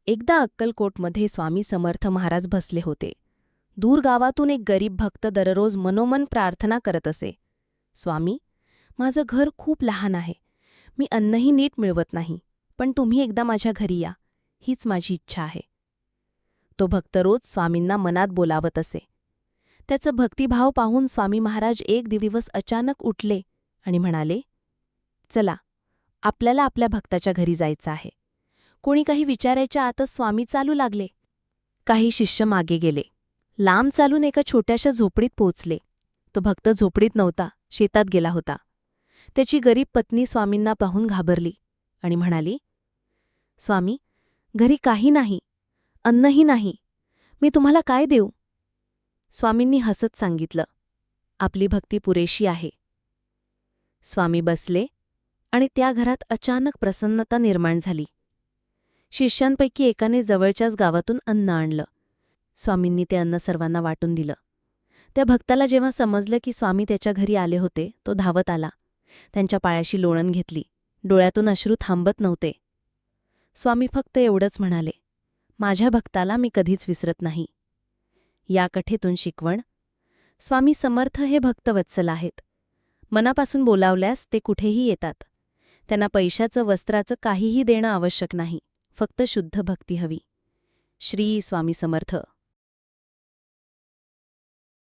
एकदा अक्कलकोटमध्ये स्वामी समर्थ महाराज बसले होते. दूर गावातून एक गरीब भक्त दररोज मनोमन प्रार्थना करत असे. स्वामी, माझं घर खूप लहान आहे. मी अन्नही नीट मिळवत नाही, पण तुम्ही एकदा माझ्या घरी या, हीच माझी इच्छा आहे. तो भक्त रोज स्वामींना मनात बोलावत असे. त्याचं भक्तिभाव पाहून स्वामी महाराज एक दिवस अचानक उठले आणि म्हणाले, चला, आपल्याला आपल्या भक्ताच्या घरी जायचं आहे. कोणी काही विचारायच्या आतच स्वामी चालू लागले. काही शिष्य मागे गेले. लांब चालून एका छोट्याशा झोपडीत पोचले. तो भक्त झोपडीत नव्हता, शेतात गेला होता. त्याची गरीब पत्नी स्वामींना पाहून घाबरली आणि म्हणाली, स्वामी, घरी काही नाही, अन्नही नाही. मी तुम्हाला काय देऊ? स्वामींनी हसत सांगितलं, आपली भक्ती पुरेशी आहे. स्वामी बसले आणि त्या घरात अचानक प्रसन्नता निर्माण झाली. शिष्यांपैकी एकाने जवळच्याच गावातून अन्न आणलं. स्वामींनी ते अन्न सर्वांना वाटून दिलं. त्या भक्ताला जेव्हा समजलं की स्वामी त्याच्या घरी आले होते, तो धावत आला. त्यांच्या पायाशी लोळण घेतली. डोळ्यातून अश्रू थांबत नव्हते. स्वामी फक्त एवढंच म्हणाले, माझ्या भक्ताला मी कधीच विसरत नाही. या कथेतून शिकवण: स्वामी समर्थ हे भक्तवत्सल आहेत. मनापासून बोलावल्यास ते कुठेही येतात. त्यांना पैशाचं, वस्त्राचं काहीही देणं आवश्यक नाही, फक्त शुद्ध भक्ती हवी. श्री स्वामी समर्थ.